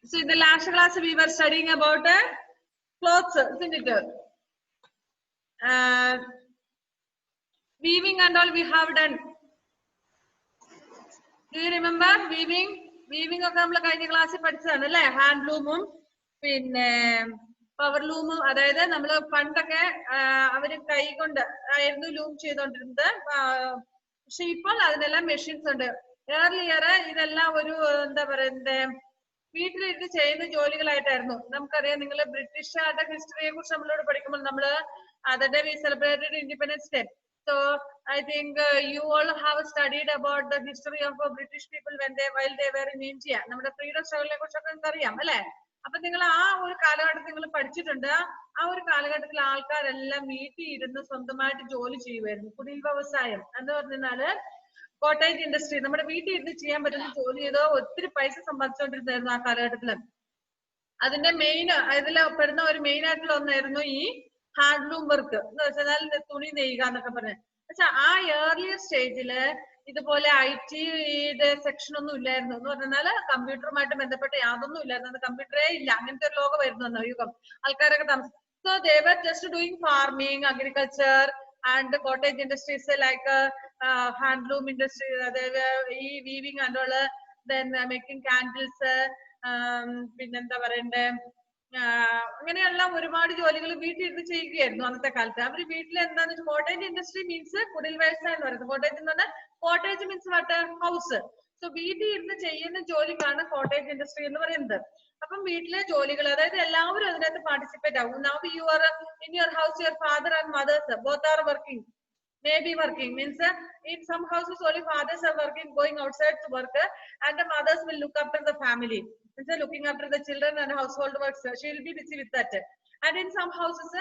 So in the last class we were studying about clothes, isn't it? Weaving and all we have done. Do you remember weaving? Weaving ഒക്കെ നമ്മൾ കഴിഞ്ഞ ക്ലാസ്സിൽ പഠിച്ചതാണ് അല്ലേ? ഹാൻഡ്ലൂമും പിന്നെ power ലൂമും. അതായത് നമ്മൾ പണ്ടൊക്കെ അവര് കൈ കൊണ്ട് ആയിരുന്നു ലൂം ചെയ്തോണ്ടിരുന്നത്. പക്ഷെ ഇപ്പോൾ അതിനെല്ലാം മെഷീൻസ് ഉണ്ട്. ഏർലിയർ ഇതെല്ലാം ഒരു എന്താ പറയുന്നത് വീട്ടിലിരുന്ന് ചെയ്യുന്ന ജോലികളായിട്ടായിരുന്നു. നമുക്കറിയാം, നിങ്ങൾ ബ്രിട്ടീഷുകാരുടെ ഹിസ്റ്ററിയെ കുറിച്ച് നമ്മളോട് പഠിക്കുമ്പോൾ നമ്മള് അതേ V celebrated independence day. So I think you all have studied about the history of British people while they were in India. നമ്മുടെ ഫ്രീഡം സ്ട്രഗിളിനെ കുറിച്ചൊക്കെ നിങ്ങൾക്ക് അറിയാം അല്ലെ? അപ്പൊ നിങ്ങൾ ആ ഒരു കാലഘട്ടത്തിൽ നിങ്ങൾ പഠിച്ചിട്ടുണ്ട്. ആ ഒരു കാലഘട്ടത്തിൽ ആൾക്കാരെല്ലാം വീട്ടിൽ ഇരുന്ന് സ്വന്തമായിട്ട് ജോലി ചെയ്യുമായിരുന്നു. കുടിൽ വ്യവസായം എന്ന് പറഞ്ഞാല് കോട്ടേജ് ഇൻഡസ്ട്രി, നമ്മുടെ വീട്ടിൽ ഇരുന്ന് ചെയ്യാൻ പറ്റുന്ന ജോലി ചെയ്തോ ഒത്തിരി പൈസ സമ്പാദിച്ചുകൊണ്ടിരുന്നായിരുന്നു ആ കാലഘട്ടത്തില്. അതിന്റെ മെയിൻ ഇതിൽ പെടുന്ന ഒരു മെയിൻ ആയിട്ടുള്ള ഒന്നായിരുന്നു ഈ ഹാൻഡ്ലൂം വർക്ക് എന്ന് വെച്ചാൽ തുണി നെയ്യുക എന്നൊക്കെ പറഞ്ഞ്. പക്ഷെ ആ ഏർലിയർ സ്റ്റേജില് ഇതുപോലെ IT-യുടെ സെക്ഷൻ ഒന്നും ഇല്ലായിരുന്നു. എന്ന് പറഞ്ഞാല് കമ്പ്യൂട്ടറുമായിട്ട് ബന്ധപ്പെട്ട് യാതൊന്നും ഇല്ലായിരുന്നു. കമ്പ്യൂട്ടറേ ഇല്ല, അങ്ങനത്തെ ഒരു ലോകമായിരുന്നു യുഗം. ആൾക്കാരൊക്കെ താമസം. So they were just doing farming, agriculture and cottage industries like handloom industry, ഈ weaving and all, then making candles, പിന്നെന്താ പറയണ്ടേ, അങ്ങനെയുള്ള ഒരുപാട് ജോലികൾ വീട്ടിലിരുന്ന് ചെയ്യുകയായിരുന്നു അന്നത്തെ കാലത്ത്. അവര് വീട്ടിൽ എന്താന്ന് കോട്ടേജ് ഇൻഡസ്ട്രി മീൻസ് കുടിൽ വ്യവസായം എന്ന് പറയുന്നത്. കോട്ടേജ് എന്ന് പറഞ്ഞാൽ cottage means what, house. So വീട്ടിൽ ഇരുന്ന് ചെയ്യുന്ന ജോലിക്കാണ് കോട്ടേജ് ഇൻഡസ്ട്രി എന്ന് പറയുന്നത്. അപ്പം വീട്ടിലെ ജോലികൾ, അതായത് എല്ലാവരും അതിനകത്ത് പാർട്ടിസിപ്പേറ്റ് ആവും. Now you are in your house, your father and mothers both are working, maybe working means in some houses only fathers are working, going outside to work, and the mothers will look after the family, means looking after the children and household works. She will be busy with that. And in some houses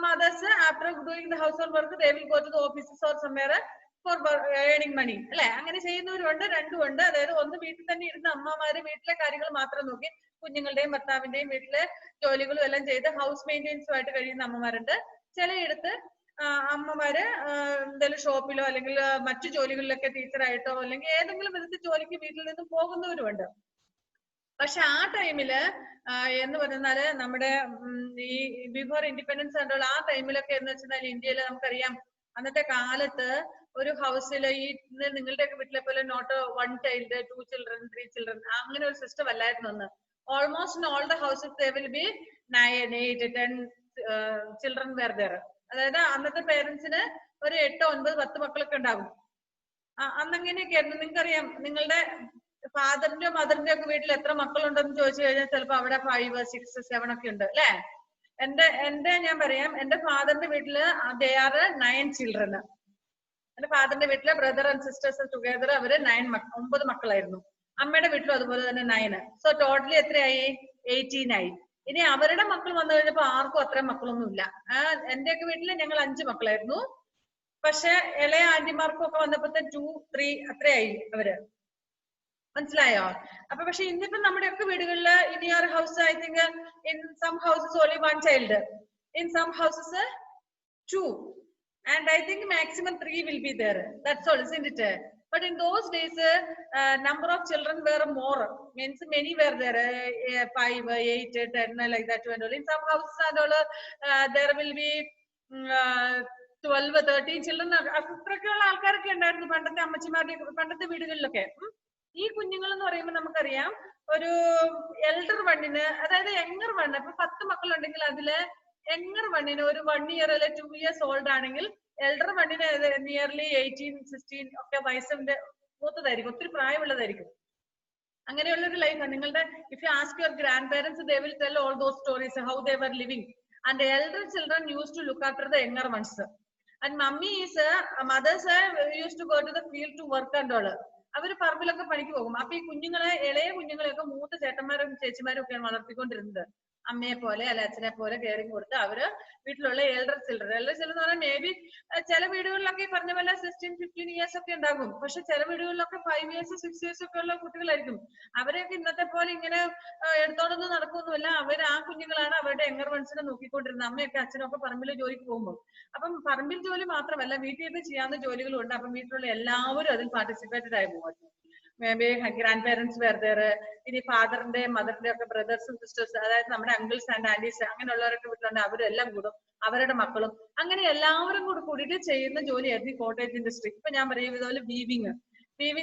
mothers after doing the household work they will go to the offices or somewhere for earning money അല്ലെ? അങ്ങനെ ചെയ്യുന്നവരുണ്ട്, രണ്ടുമുണ്ട്. അതായത് ഒന്ന് വീട്ടിൽ തന്നെ ഇരുന്ന് അമ്മമാര് വീട്ടിലെ കാര്യങ്ങൾ മാത്രം നോക്കി കുഞ്ഞുങ്ങളുടെയും ഭർത്താവിന്റെയും വീട്ടിലെ ജോലികളും എല്ലാം ചെയ്ത് ഹൗസ് മെയിൻ്റെനൻസുമായിട്ട് കഴിയുന്ന അമ്മമാരുണ്ട്. ചിലയിടത്ത് അമ്മമാര് എന്തെങ്കിലും ഷോപ്പിലോ അല്ലെങ്കിൽ മറ്റു ജോലികളിലൊക്കെ ടീച്ചറായിട്ടോ അല്ലെങ്കിൽ ഏതെങ്കിലും വിധത്തിൽ ജോലിക്ക് വീട്ടിൽ നിന്ന് പോകുന്നവരുമുണ്ട്. പക്ഷെ ആ ടൈമില് എന്ന് പറഞ്ഞാല് നമ്മുടെ ഈ ബിഫോർ ഇൻഡിപെൻഡൻസ് ആയിട്ടുള്ള ആ ടൈമിലൊക്കെ എന്ന് വെച്ചാൽ ഇന്ത്യയിൽ നമുക്കറിയാം, അന്നത്തെ കാലത്ത് ഒരു ഹൗസിൽ ഈ നിങ്ങളുടെയൊക്കെ വീട്ടിലെ പോലെ നോട്ട് 1 child, 2 children, 3 children അങ്ങനെ ഒരു സിസ്റ്റം അല്ലായിരുന്നു അന്ന്. Almost in all the houses there will be 9, 8, 10 children were there. അതായത് അന്നത്തെ പേരൻസിന് ഒരു 8, 9, 10 മക്കളൊക്കെ ഉണ്ടാകും. അന്നങ്ങനെയൊക്കെ ആയിരുന്നു. നിങ്ങൾക്കറിയാം, നിങ്ങളുടെ ഫാദറിന്റെയോ മദറിന്റെയോ ഒക്കെ വീട്ടിൽ എത്ര മക്കളുണ്ടെന്ന് ചോദിച്ചു കഴിഞ്ഞാൽ ചിലപ്പോ അവിടെ 5, 6, 7 ഒക്കെ ഉണ്ട് അല്ലെ? എന്റെ ഞാൻ പറയാം, എന്റെ ഫാദറിന്റെ വീട്ടില് they are 9 children. എന്റെ ഫാദറിന്റെ വീട്ടില് ബ്രദർ ആൻഡ് സിസ്റ്റേഴ്സ് ടുഗദർ അവര് 9 മക്കളായിരുന്നു. അമ്മയുടെ വീട്ടിലും അതുപോലെ തന്നെ 9. സോ ടോട്ടലി എത്രയായി? 18 ആയി. ഇനി അവരുടെ മക്കൾ വന്നു കഴിഞ്ഞപ്പോ ആർക്കും അത്രയും മക്കളൊന്നും ഇല്ല. എന്റെയൊക്കെ വീട്ടില് ഞങ്ങൾ 5 മക്കളായിരുന്നു. പക്ഷെ ഇളയ ആന്റിമാർക്കും ഒക്കെ വന്നപ്പോഴത്തെ 2, 3 അത്രയായി അവര്. മനസ്സിലായോ? അപ്പൊ പക്ഷെ ഇന്നിപ്പോ നമ്മുടെയൊക്കെ വീടുകളില് in your house I think in some houses only 1 child, in some houses 2, and I think maximum 3 will be there. That's all, isn't it? But in those days number of children were more, means many were there, 5, 8, 10 like that. In some houses and all there will be 12, 13 children. അത്രയ്ക്കുള്ള ആൾക്കാരൊക്കെ ഉണ്ടായിരുന്നു പണ്ടത്തെ അമ്മച്ചിമാരുടെ പണ്ടത്തെ വീടുകളിലൊക്കെ. ഈ കുഞ്ഞുങ്ങൾ എന്ന് പറയുമ്പോൾ നമുക്കറിയാം ഒരു എൽഡർ വണ്ണിന്, അതായത് യങ്ങർ വണ്ണ്, ഇപ്പൊ 10 മക്കളുണ്ടെങ്കിൽ അതില് യങ്ങർ വണ്ണിന് ഒരു 1 year അല്ലെ 2 years ഓൾഡ് ആണെങ്കിൽ എൽഡർ വണ്ണിന് നിയർലി 18, 16 ഒക്കെ വയസ്സിന്റെ മൂത്തതായിരിക്കും, ഒത്തിരി പ്രായമുള്ളതായിരിക്കും. അങ്ങനെയുള്ള ഒരു ലൈഫാണ് നിങ്ങളുടെ. If you ask your grand parents they will tell all those stories how they were living, and the elder children used to look after the younger ones, and mothers used to go to the field to work and all. അവര് പറമ്പിലൊക്കെ പണിക്ക് പോകും. അപ്പൊ ഈ കുഞ്ഞുങ്ങളെ, ഇളയ കുഞ്ഞുങ്ങളെയൊക്കെ മൂത്ത ചേട്ടന്മാരും ചേച്ചിമാരും ഒക്കെയാണ് വളർത്തിക്കൊണ്ടിരുന്നത്. അമ്മയെ പോലെ അല്ലെ അച്ഛനെ പോലെ കെയറിങ് കൊടുത്ത് അവര് വീട്ടിലുള്ള എൽഡർ ചിൽഡ്രൻ എന്ന് പറഞ്ഞാൽ മേ ബി ചില വീടുകളിലൊക്കെ പറഞ്ഞ പോലെ 16, 15 years ഒക്കെ ഉണ്ടാകും. പക്ഷെ ചില വീടുകളിലൊക്കെ 5 years, 6 years ഒക്കെ ഉള്ള കുട്ടികളായിരിക്കും. അവരെയൊക്കെ ഇന്നത്തെ പോലെ ഇങ്ങനെ എടുത്തോണ്ടൊന്നും നടക്കൊന്നുമില്ല. അവർ ആ കുഞ്ഞുങ്ങളാണ് അവരുടെ യങ്ങർ വൺസിനെ നോക്കിക്കൊണ്ടിരുന്നത്. അമ്മയൊക്കെ അച്ഛനും ഒക്കെ പറമ്പിൽ ജോലിക്ക് പോകുമ്പോൾ. അപ്പം പറമ്പിൽ ജോലി മാത്രമല്ല വീട്ടിൽ നിന്ന് ചെയ്യാവുന്ന ജോലികളും ഉണ്ട്. അപ്പം വീട്ടിലുള്ള എല്ലാവരും അതിൽ പാർട്ടിസിപ്പേറ്റഡ് ആയി പോകും. Maybe grandparents were there. ഇനി ഫാദറിന്റെ മദറിന്റെ ഒക്കെ ബ്രദേഴ്സും സിസ്റ്റേഴ്സ്, അതായത് നമ്മുടെ അങ്കിൾസ് ആൻഡ് ആന്റീസ് അങ്ങനെയുള്ളവരൊക്കെ വീട്ടിലുണ്ട്, അവരെല്ലാം കൂടും, അവരുടെ മക്കളും, അങ്ങനെ എല്ലാവരും കൂടെ കൂടിയിട്ട് ചെയ്യുന്ന ജോലിയായിരുന്നു ഈ കോട്ടേജ് ഇൻഡസ്ട്രി. ഇപ്പൊ ഞാൻ പറയും ഇതുപോലെ വീവിങ്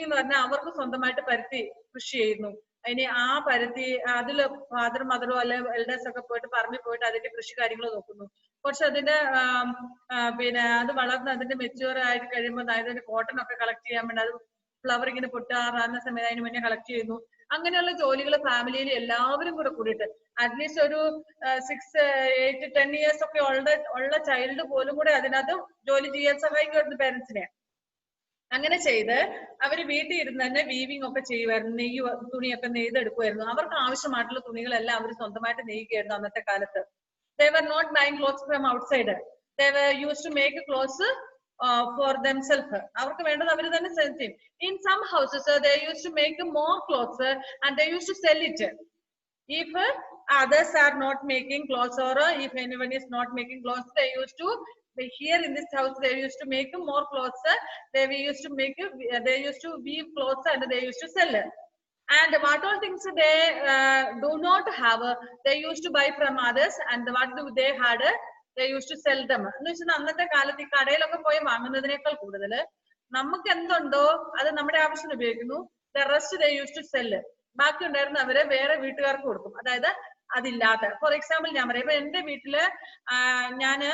എന്ന് പറഞ്ഞാൽ അവർക്ക് സ്വന്തമായിട്ട് പരുത്തി കൃഷി ചെയ്യുന്നു. അതിന് ആ പരുത്തി അതില് ഫാദർ മദറോ അല്ലെ എൽഡേഴ്സ് ഒക്കെ പോയിട്ട് പറമ്പിൽ പോയിട്ട് അതിന്റെ കൃഷി കാര്യങ്ങൾ നോക്കുന്നു. കുറച്ച് അതിന്റെ പിന്നെ അത് വളർന്ന് അതിന്റെ മെച്യൂർ ആയിട്ട് കഴിയുമ്പോൾ അതിന്റെ കോട്ടൺ ഒക്കെ കളക്ട് ചെയ്യാൻ വേണ്ടി അത് ഫ്ലവർ ഇങ്ങനെ പൊട്ടാറാകുന്ന സമയത്ത് അതിന് മുന്നേ കളക്ട് ചെയ്യുന്നു. അങ്ങനെയുള്ള ജോലികൾ ഫാമിലിയിൽ എല്ലാവരും കൂടെ കൂടിയിട്ട് അറ്റ്ലീസ്റ്റ് ഒരു 6, 8, 10 years ഒക്കെ ഉള്ള ചൈൽഡ് പോലും കൂടെ അതിനകത്ത് ജോലി ചെയ്യാൻ സഹായിക്കുമായിരുന്നു പേരൻസിനെ. അങ്ങനെ ചെയ്ത് അവര് വീട്ടിൽ ഇരുന്ന് തന്നെ വീവിങ് ഒക്കെ ചെയ്യുമായിരുന്നു, തുണിയൊക്കെ നെയ്തെടുക്കുമായിരുന്നു. അവർക്ക് ആവശ്യമായിട്ടുള്ള തുണികളെല്ലാം അവർ സ്വന്തമായിട്ട് നെയ്യുകയായിരുന്നു അന്നത്തെ കാലത്ത്. They were not buying clothes from outside. They were used to make clothes for themselves. അവർക്ക് വേണ്ടത് അവർ തന്നെ സെൽ ചെയ്യും. In some houses they used to make more clothes and they used to sell it. If others are not making clothes or if anyone is not making clothes, they used to here in this house they used to make more clothes. They used to weave clothes and they used to sell. And what all things they do not have, they used to buy from others, and what do they had, they used to sell them. എന്ന് വെച്ചാൽ അന്നത്തെ കാലത്ത് ഈ കടയിലൊക്കെ പോയി വാങ്ങുന്നതിനേക്കാൾ കൂടുതൽ നമുക്ക് എന്തുണ്ടോ അത് നമ്മുടെ ആവശ്യത്തിന് ഉപയോഗിക്കുന്നു. The rest they used to sell. ബാക്കി ഉണ്ടായിരുന്ന അവര് വേറെ വീട്ടുകാർക്ക് കൊടുക്കും. അതായത് അതില്ലാത്ത, ഫോർ എക്സാമ്പിൾ ഞാൻ പറയാം, ഇപ്പൊ എന്റെ വീട്ടില് ഞാന്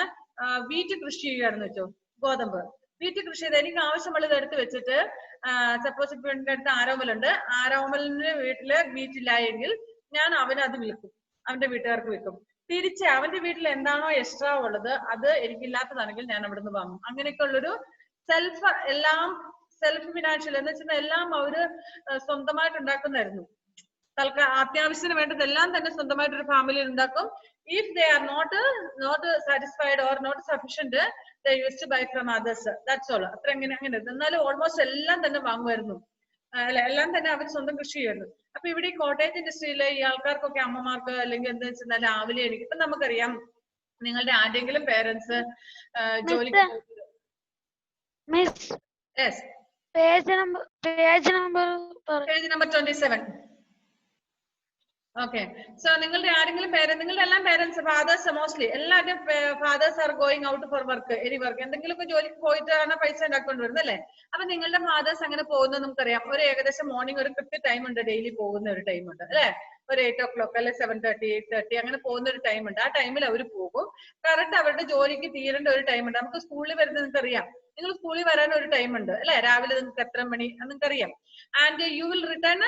വീറ്റ് കൃഷി ചെയ്യുകയാണെന്ന് വെച്ചോ, ഗോതമ്പ് വീറ്റ് കൃഷി ചെയ്ത് എനിക്ക് ആവശ്യമുള്ളത് എടുത്ത് വെച്ചിട്ട് സപ്പോസ് ഇപ്പൊ എന്റെ അടുത്ത് ആരോമലുണ്ട്, ആരോമലിന്റെ വീട്ടില് വീറ്റില്ല എങ്കിൽ ഞാൻ അവനത് വിൽക്കും, അവന്റെ വീട്ടുകാർക്ക് വിൽക്കും. തിരിച്ച് അവന്റെ വീട്ടിൽ എന്താണോ എക്സ്ട്രാ ഉള്ളത് അത് എനിക്കില്ലാത്തതാണെങ്കിൽ ഞാൻ അവിടെ നിന്ന് വാങ്ങും. അങ്ങനെയൊക്കെ ഉള്ളൊരു എല്ലാം സെൽഫ് ഫിനാൻഷ്യൽ എന്ന് വെച്ചാൽ എല്ലാം അവര് സ്വന്തമായിട്ട് ഉണ്ടാക്കുന്നതായിരുന്നു. അത്യാവശ്യത്തിന് വേണ്ടതെല്ലാം തന്നെ സ്വന്തമായിട്ട് ഒരു ഫാമിലിയിൽ ഉണ്ടാക്കും. If they are not satisfied or not sufficient, they used to buy from others. That's all. അത്ര അങ്ങനെ എന്നാലും ഓൾമോസ്റ്റ് എല്ലാം തന്നെ വാങ്ങുമായിരുന്നു, എല്ലാം തന്നെ അവർ സ്വന്തം കൃഷി ചെയ്യുന്നു. അപ്പൊ ഇവിടെ ഈ കോട്ടേജ് ഇൻഡസ്ട്രിയിലെ ഈ ആൾക്കാർക്കൊക്കെ അമ്മമാർക്ക് അല്ലെങ്കിൽ എന്താ വെച്ചാൽ രാവിലെ എനിക്ക് ഇപ്പൊ നമുക്കറിയാം നിങ്ങളുടെ ആരെങ്കിലും പേരൻസ് ജോലിക്ക് പേജ് നമ്പർ 27. ഓക്കെ, സോ നിങ്ങളുടെ ആരെങ്കിലും നിങ്ങളുടെ എല്ലാം പേരൻസ് ഫാദേഴ്സ് മോസ്റ്റ്ലി എല്ലാവരും fathers are going out for work, any work, എന്തെങ്കിലുമൊക്കെ ജോലിക്ക് പോയിട്ടാണ് പൈസ ഉണ്ടാക്കൊണ്ട് വരുന്നത് അല്ലേ. അപ്പൊ നിങ്ങളുടെ ഫാദേഴ്സ് അങ്ങനെ പോകുന്നത് നമുക്കറിയാം. ഒരു ഏകദേശം മോർണിംഗ് ഒരു കൃത്യ ടൈം ഉണ്ട്, ഡെയിലി പോകുന്ന ഒരു ടൈം ഉണ്ട് അല്ലെ, ഒരു 8 o'clock അല്ലെ 7:30, 8:30 അങ്ങനെ പോകുന്ന ഒരു ടൈം ഉണ്ട്. ആ ടൈമിൽ അവർ പോകും. കറക്റ്റ് അവരുടെ ജോലിക്ക് തീരേണ്ട ഒരു ടൈം ഉണ്ട്. നമുക്ക് സ്കൂളിൽ വരുന്നത് നിങ്ങൾക്ക് അറിയാം, നിങ്ങൾ സ്കൂളിൽ വരാൻ ഒരു ടൈം ഉണ്ട് അല്ലെ, രാവിലെ നിങ്ങൾക്ക് എത്ര മണി നിങ്ങൾക്ക് അറിയാം. And you will return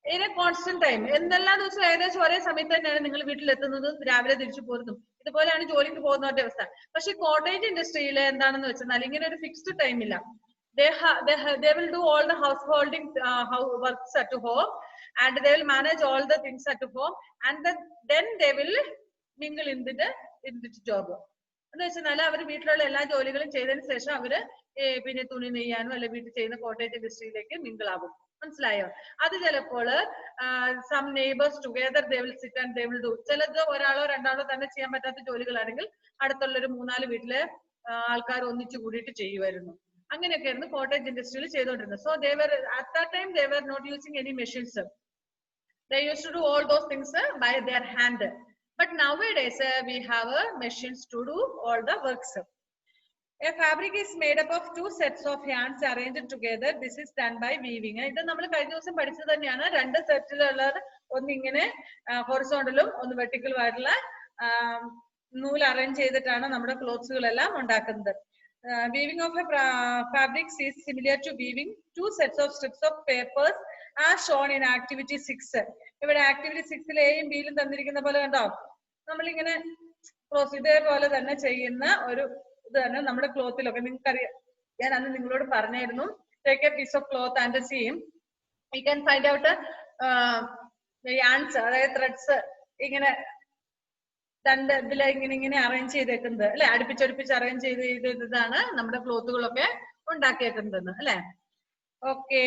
in A constant time. എന്തെല്ലാ ദിവസവും ഏകദേശം ഒരേ സമയത്ത് തന്നെയാണ് നിങ്ങൾ വീട്ടിലെത്തുന്നതും രാവിലെ തിരിച്ചു പോകുന്നതും. ഇതുപോലെയാണ് ജോലിക്ക് പോകുന്നവരുടെ അവസ്ഥ. പക്ഷെ കോട്ടേജ് ഇൻഡസ്ട്രിയിൽ എന്താണെന്ന് വെച്ചാൽ ഇങ്ങനെ ഒരു ഫിക്സ്ഡ് ടൈം ഇല്ല. They will do all the householding works at home and they will manage all the things at home and then they will mingle in the job. എന്ന് വെച്ചാൽ അവർ വീട്ടിലുള്ള എല്ലാ ജോലികളും ചെയ്തതിന് ശേഷം അവര് പിന്നെ തുണി നെയ്യാനോ അല്ലെ വീട്ടിൽ ചെയ്യുന്ന കോട്ടേജ് ഇൻഡസ്ട്രിയിലേക്ക് മിങ്കിൾ ആകും. മനസ്സിലായോ? അത് ചിലപ്പോൾ some neighbours together they will sit and they will do. ചിലത് ഒരാളോ രണ്ടാളോ തന്നെ ചെയ്യാൻ പറ്റാത്ത ജോലികളാണെങ്കിൽ അടുത്തുള്ള ഒരു 3-4 വീട്ടിലെ ആൾക്കാർ ഒന്നിച്ചു കൂടിയിട്ട് ചെയ്യുമായിരുന്നു. അങ്ങനെയൊക്കെ ആയിരുന്നു കോട്ടേജ് ഇൻഡസ്ട്രിയിൽ ചെയ്തുകൊണ്ടിരുന്നത്. So they were at that time they were not using any machines. They used to do all those things by their hand. But nowadays we have machines to do all the works. A fabric is made up of 2 sets of yarns arranged together. This is done by weaving. ഇത് നമ്മൾ കഴിഞ്ഞ ദിവസം പഠിച്ചത് തന്നെയാണ്. 2 സെറ്റിലുള്ളത് ഒന്ന് ഇങ്ങനെ ഹൊറിസോണ്ടലും ഒന്ന് വെർട്ടിക്കലും ആയിട്ടുള്ള നൂൽ അറേഞ്ച് ചെയ്തിട്ടാണ് നമ്മുടെ ക്ലോത്ത്സുകളെല്ലാം ഉണ്ടാക്കുന്നത്. Weaving of a fabric is similar to weaving 2 sets of strips of papers as shown in activity 6. ഇവിടെ ആക്ടിവിറ്റി 6 എയും ബിയിലും തന്നിരിക്കുന്ന പോലെ കണ്ടോ, നമ്മളിങ്ങനെ ഇതേപോലെ തന്നെ ചെയ്യുന്ന ഒരു ഇത് തന്നെ നമ്മുടെ ക്ലോത്തിലൊക്കെ നിങ്ങൾക്കറിയാം. ഞാൻ അന്ന് നിങ്ങളോട് പറഞ്ഞായിരുന്നു, take a piece of cloth and seam you can find out yarns, അതായത് ത്രെഡ്സ് ഇങ്ങനെ രണ്ട് ഇതിൽ ഇങ്ങനെ അറേഞ്ച് ചെയ്തേക്കുന്നത് അല്ലെ, അടുപ്പിച്ചടുപ്പിച്ച് അറേഞ്ച് ചെയ്താണ് നമ്മുടെ ക്ലോത്തുകളൊക്കെ ഉണ്ടാക്കിയേക്കുന്നത് അല്ലെ. Okay,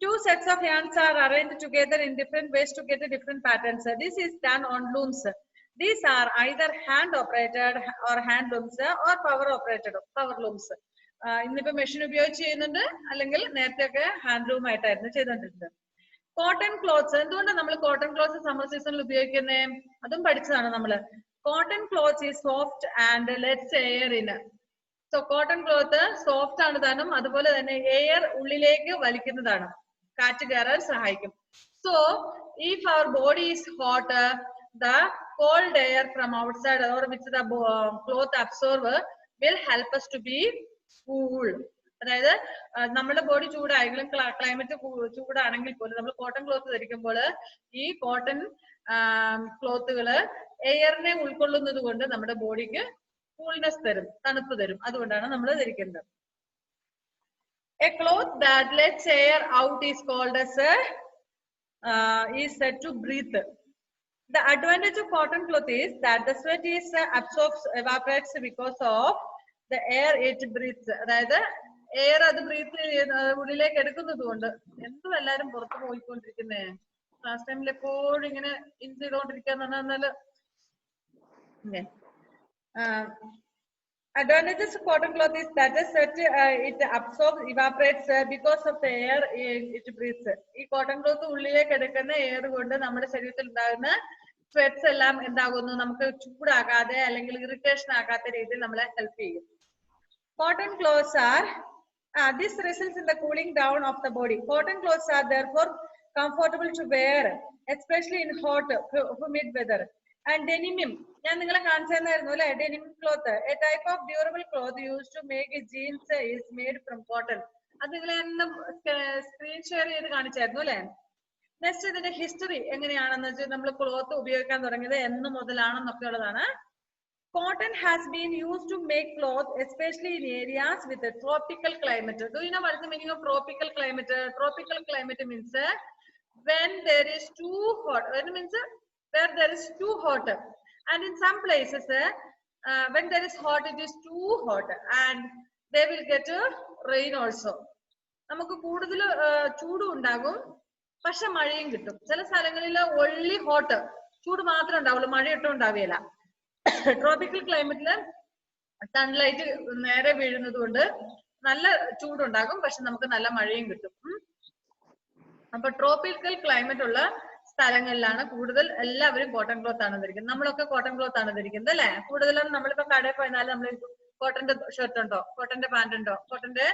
2 sets of yarns are arranged together in different ways to get different patterns. This is done on looms. These are either hand operated or hand looms or power operated power looms. ഇന്നിപ്പോ machine ഉപയോഗിച്ച് ചെയ്യുന്നുണ്ട്, അല്ലെങ്കിൽ നേരത്തെയൊക്കെ handloom ആയിട്ടായിരുന്നു ചെയ്തുകൊണ്ടിരുന്നത്. Cotton clothes, എന്തുകൊണ്ടാണ് നമ്മൾ cotton clothes summer സീസണിൽ ഉപയോഗിക്കുന്നത്? അതും പഠിച്ചതാണ് നമ്മള്. Cotton clothes is soft and let's air in. So cotton cloth soft ആണ് താനും, അതുപോലെ തന്നെ എയർ ഉള്ളിലേക്ക് വലിക്കുന്നതാണ്, കാറ്റ് കയറാൻ സഹായിക്കും. So if our body is hot, the cold air from outside or which the cloth absorb will help us to be cool. അതായത് നമ്മുടെ ബോഡി ചൂടായെങ്കിലും ക്ലൈമറ്റ് ചൂടാണെങ്കിൽ പോലും നമ്മൾ കോട്ടൺ ക്ലോത്ത് ധരിക്കുമ്പോൾ ഈ കോട്ടൺ ക്ലോത്തുകള് എയറിനെ ഉൾക്കൊള്ളുന്നത് കൊണ്ട് നമ്മുടെ ബോഡിക്ക് കൂൾനെസ് തരും, തണുപ്പ് തരും. അതുകൊണ്ടാണ് നമ്മൾ ധരിക്കുന്നത്. A cloth that lets air out is called as is said to breathe. The advantage of cotton cloth is that the sweat is absorbs, evaporates because of the air it breathes. അതായത് air അത് breath ഉള്ളിലേക്ക് എടുക്കുന്നത് കൊണ്ട്. എന്തും എല്ലാരും പുറത്ത് പോയിക്കൊണ്ടിരിക്കുന്നേ, class ടൈമിൽ എപ്പോഴും ഇങ്ങനെ ഇൻ ചെയ്തോണ്ടിരിക്കാന്ന് പറഞ്ഞാല്. Advantages of cotton cloth is that the sweat it absorbs, evaporates because of the air it breathes. ഈ കോട്ടൺ ക്ലോത്ത് ഉള്ളിലേക്ക് എടുക്കുന്ന എയർ കൊണ്ട് നമ്മുടെ ശരീരത്തിൽ ഉണ്ടാകുന്ന സ്വെറ്റ്സ് എല്ലാം എന്താകുന്നു, നമുക്ക് ചൂടാകാതെ അല്ലെങ്കിൽ ഇറിറ്റേഷൻ ആകാത്ത രീതിയിൽ നമ്മളെ ഹെൽപ്പ് ചെയ്യും. Cotton clothes are this results in the cooling down of the body. Cotton clothes are therefore comfortable to wear, especially in hot, humid weather. And denim, ഞാൻ നിങ്ങളെ കാണിച്ചു തന്നായിരുന്നു അല്ലെ, denim cloth, a type of durable cloth used to make jeans is made from cotton. അത് നിങ്ങളെ screen share ചെയ്ത് കാണിച്ചായിരുന്നു അല്ലെ. Next ഇതിന്റെ ഹിസ്റ്ററി എങ്ങനെയാണെന്ന് വെച്ചാൽ നമ്മൾ ക്ലോത്ത് ഉപയോഗിക്കാൻ തുടങ്ങിയത് എന്ന് മുതലാണെന്നൊക്കെ ഉള്ളതാണ്. Cotton has been used to make cloth, especially in areas with a tropical climate. Do you know what is the meaning of tropical climate? Tropical climate means when there is too hot. When means where there is too hot, and in some places when there is hot, it is too hot, and they will get rain also. നമുക്ക് കൂടുതൽ ചൂടും ഉണ്ടാകും, പക്ഷെ മഴയും കിട്ടും. ചില സ്ഥലങ്ങളിൽ only hot, ചൂട് മാത്രമേ ഉണ്ടാവുള്ളൂ, മഴയൊട്ടും ഉണ്ടാവുകയില്ല. ട്രോപ്പിക്കൽ ക്ലൈമറ്റില് സൺലൈറ്റ് നേരെ വീഴുന്നത് കൊണ്ട് നല്ല ചൂടുണ്ടാകും, പക്ഷെ നമുക്ക് നല്ല മഴയും കിട്ടും. അപ്പൊ ട്രോപ്പിക്കൽ ക്ലൈമറ്റ് ഉള്ള സ്ഥലങ്ങളിലാണ് കൂടുതൽ എല്ലാവരും കോട്ടൺ ക്ലോത്ത് ആണ് ധരിക്കുന്നത്. നമ്മളൊക്കെ കോട്ടൺ ക്ലോത്ത് ആണ് ധരിക്കുന്നത് അല്ലെ. കൂടുതലും നമ്മളിപ്പോ കടയിൽ പോയാൽ നമ്മൾ കോട്ടന്റെ ഷർട്ട് ഉണ്ടോ, കോട്ടന്റെ പാന്റ് ഉണ്ടോ, കോട്ടന്റെ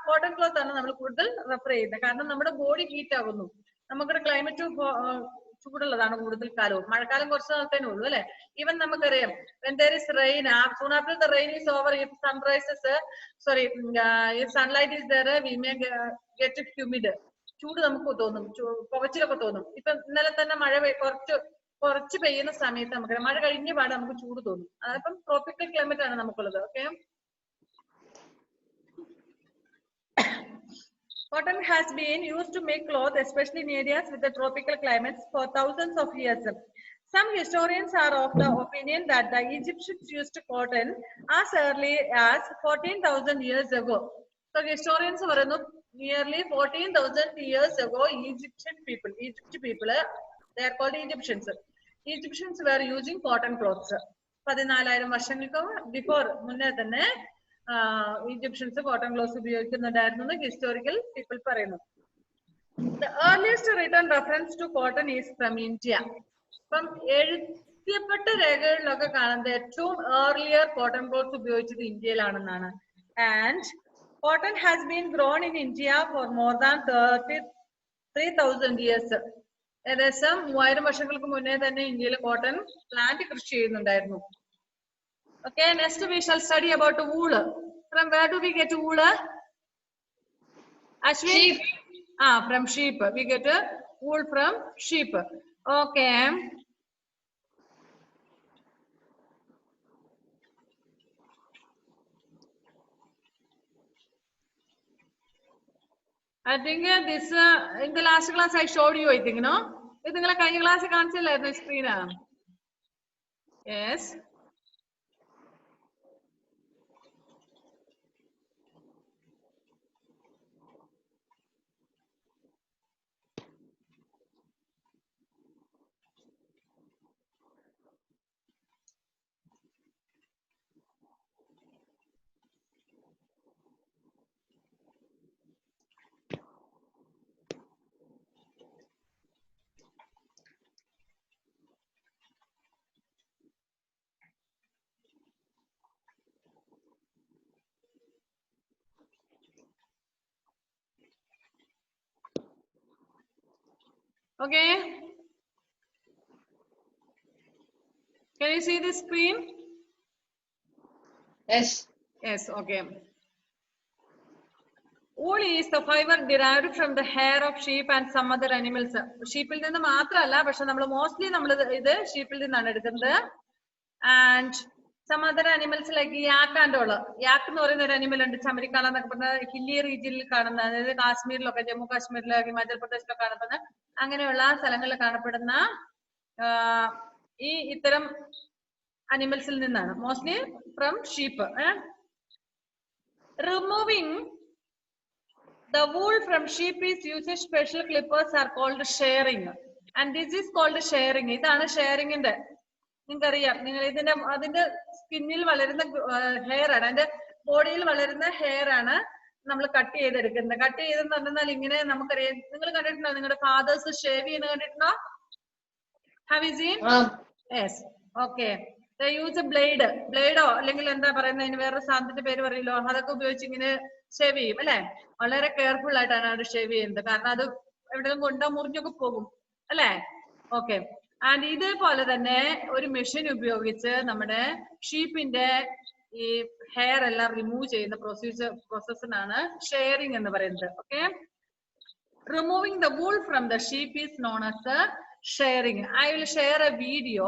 കോട്ടൺ ക്ലോത്ത് ആണ് നമ്മൾ കൂടുതൽ റെഫർ ചെയ്യുന്നത്. കാരണം നമ്മുടെ ബോഡി ഹീറ്റ് ആകുന്നു, നമുക്കൊരു ക്ലൈമറ്റ് ചൂടുള്ളതാണ് കൂടുതൽ കാലവും. മഴക്കാലം കുറച്ച് നാളത്തേനേ ഉള്ളൂ അല്ലെ. ഈവൻ നമുക്കറിയാം when there is rain, soon after the rain is over, if sun rises, if sunlight is there, we may get humid. ചൂട് നമുക്ക് തോന്നും, പുകച്ചിലൊക്കെ തോന്നും. ഇപ്പൊ ഇന്നലെ തന്നെ മഴ കുറച്ച് പെയ്യുന്ന സമയത്ത് നമുക്ക് മഴ കഴിഞ്ഞ പാടെ നമുക്ക് ചൂട് തോന്നും. അതിപ്പം ട്രോപ്പിക്കൽ ക്ലൈമറ്റ് ആണ് നമുക്കുള്ളത്. Okay, cotton has been used to make cloth, especially in areas with the tropical climates, for thousands of years. Some historians are of the opinion that the Egyptians used cotton as early as 14,000 years ago. So historians പറയുന്നു nearly 14,000 years ago, Egypt people, they are called Egyptians. Egyptians were using cotton clothes. 14,000 വർഷങ്ങൾക്ക് before മുന്നേ തന്നെ Egyptians cotton cloth ഉപയോഗിക്കുന്നുണ്ടായിരുന്നു historical people പറയുന്നു. The earliest written reference to cotton is from India. അപ്പം എഴുതിയപ്പെട്ട രേഖകളിലൊക്കെ കാണുന്നത് ഏറ്റവും earlier cotton cloth ഉപയോഗിച്ചത് ഇന്ത്യയിലാണെന്നാണ്. And cotton has been grown in India for more than 33,000 years. ഏകദേശം 3000 വർഷങ്ങൾക്ക് മുന്നേ തന്നെ ഇന്ത്യയിൽ കോട്ടൺ പ്ലാന്റ് കൃഷി ചെയ്യുന്നുണ്ടായിരുന്നു. Okay, next we shall study about wool. From where do we get wool? Ashwin? Sheep. From sheep. We get wool from sheep. Okay. I think this in the last class I showed you, I think, no? This is the class I can't see the screen. Yes. Okay. Can you see the screen? Yes. Yes, okay. Wool is the fiber derived from the hair of sheep and some other animals. Sheep il ninnu മാത്രമല്ല പക്ഷെ നമ്മൾ mostly നമ്മൾ ഇത് sheep il നിന്നാണ് എടുക്കുന്നത്. And some other animals like yak and all. Yak എന്ന് പറയുന്ന ഒരു animal ഉണ്ട്, ചമരിക്കാല എന്നൊക്കെ പറഞ്ഞ ഹില്ലി റീജിയനിൽ കാണുന്ന, അതായത് കാശ്മീരിലൊക്കെ ജമ്മു കാശ്മീരിലോ ഹിമാചൽ പ്രദേശിലോ കാണപ്പെടുന്ന അങ്ങനെയുള്ള സ്ഥലങ്ങളിൽ കാണപ്പെടുന്ന ഈ ഇത്തരം അനിമൽസിൽ നിന്നാണ്, mostly from sheep. Removing the wool from sheep is using special clippers are called shearing, and this is called shearing. ഇതാണ് ഷെയറിങ്ങിന്റെ, നിങ്ങൾക്കറിയാം, നിങ്ങൾ ഇതിന്റെ അതിന്റെ സ്കിന്നിൽ വളരുന്ന ഹെയർ ആണ്, അതിന്റെ ബോഡിയിൽ വളരുന്ന ഹെയർ ആണ് നമ്മൾ കട്ട് ചെയ്തെടുക്കുന്നത്. കട്ട് ചെയ്തെന്ന് പറഞ്ഞാൽ ഇങ്ങനെ നമുക്കറിയാം, നിങ്ങൾ കണ്ടിട്ടുണ്ടോ, നിങ്ങളുടെ ഫാദേഴ്സ് ഷേവ് ചെയ്യുന്ന കണ്ടിട്ടുണ്ടോ? Have you seen? Yes, okay. Use ബ്ലേഡോ അല്ലെങ്കിൽ എന്താ പറയുന്നത്, അതിന് വേറൊരു സാധനത്തിന്റെ പേര് പറയല്ലോ, അതൊക്കെ ഉപയോഗിച്ച് ഇങ്ങനെ ഷേവ് ചെയ്യും അല്ലെ. വളരെ കെയർഫുൾ ആയിട്ടാണ് അത് ഷേവ് ചെയ്യുന്നത്, കാരണം അത് എവിടെയെങ്കിലും കൊണ്ടോ മുറിഞ്ഞൊക്കെ പോകും അല്ലെ. ഓക്കെ. ആൻഡ് ഇതേപോലെ തന്നെ ഒരു മെഷീൻ ഉപയോഗിച്ച് നമ്മുടെ ഷീപ്പിന്റെ ഈ ഹെയർ എല്ലാം റിമൂവ് ചെയ്യുന്ന പ്രോസസ്സിനാണ് ഷെയറിംഗ് എന്ന് പറയുന്നത്. Okay. Removing the wool from the sheep is known as shearing. I will share a video.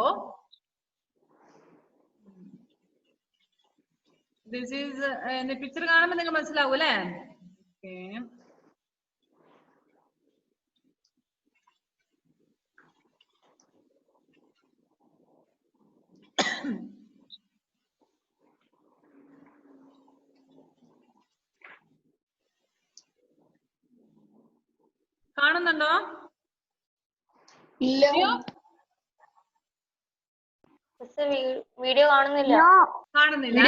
This is in picture കാണുമ്പോൾ നിങ്ങൾക്ക് മനസ്സിലാവും അല്ലേ? Okay. കാണുന്നുണ്ടോ? ഇല്ല. വീഡിയോ കാണുന്നില്ല. കാണുന്നില്ല.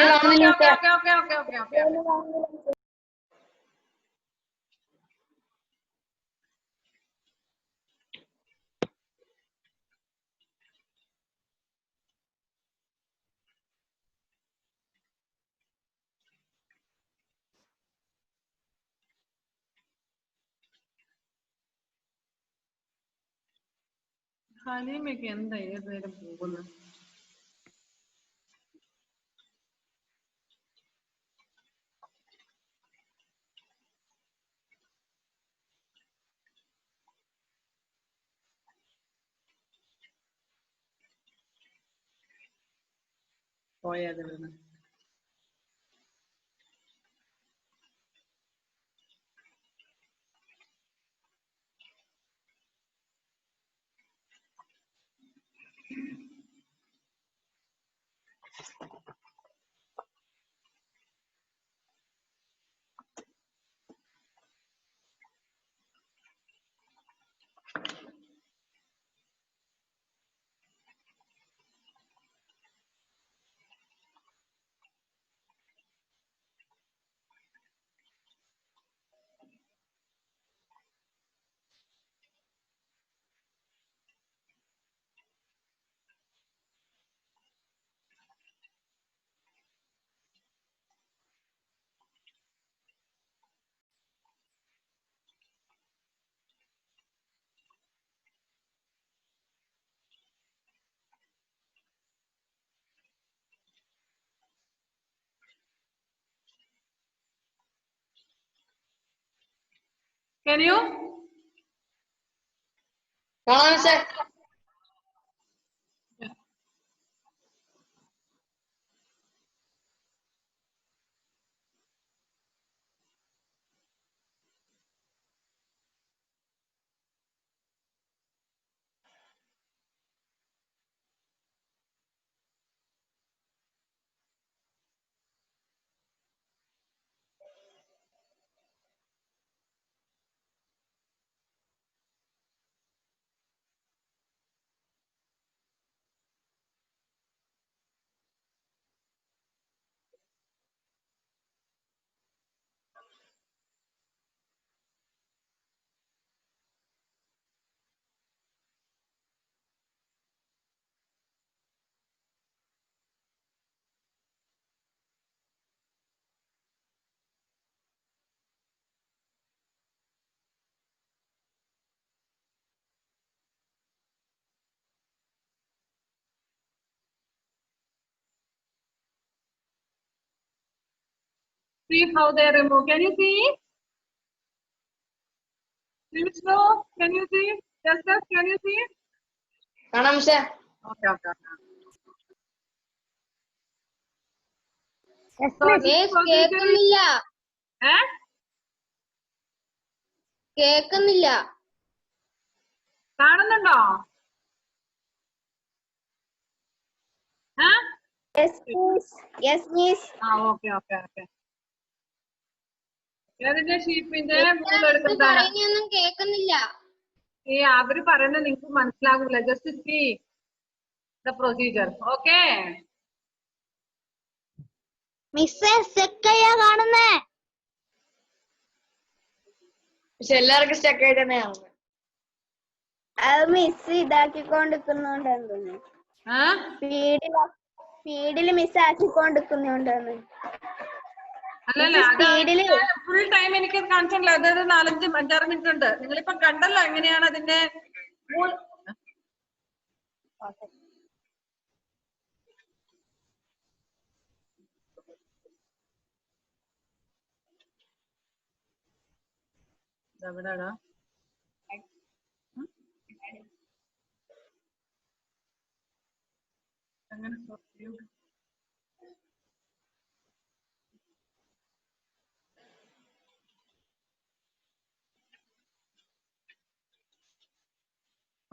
ഹലീമയൊക്കെ എന്താ ഏത് നേരം പോകുന്നത്? പോയത് ഇവിടുന്ന്. Can you? sir. See how they remove. Can you see? Vishnu, can you see? Justus, can you see? കാണാം മിസ്സേ. Okay, okay, okay. Yes, So miss. this procedure is, കേക്കുന്നില്ല. eh? കേക്കുന്നില്ല. കാണുന്നുണ്ടോ? Yes, miss. Yes, miss. Okay, okay, okay. ഏതിന്റെ ഷീപ്പിന്റെ മൂന്ന് miss എടുക്കുന്നതാണ്? പറയുന്നൊന്നും കേക്കുന്നില്ല. അവര് പറയുന്നത് നിങ്ങൾക്ക് മനസ്സിലാകൂല. Just see the procedure. Okay മിസ്സേ സെക്കയ്യാ കാണുന്നേ. പക്ഷെ എല്ലാവർക്കും സ്റ്റക്ക് ആയിട്ട് തന്നെ കാണുന്നത്. അത് മിസ് ഇതാക്കിക്കൊണ്ടിരിക്കുന്നോണ്ടാന്ന് തോന്നുന്നു. സ്പീഡില് മിസ് ആക്കിക്കൊണ്ടിരിക്കുന്നോണ്ടാണ്. അല്ലല്ല, ഫുൾ ടൈം എനിക്ക് കാണിച്ചില്ല. അതായത് 4-5 മിനിറ്റ് ഉണ്ട്. നിങ്ങളിപ്പോ കണ്ടല്ലോ എങ്ങനെയാണ് അതിന്റെ എവിടെടാ അങ്ങനെ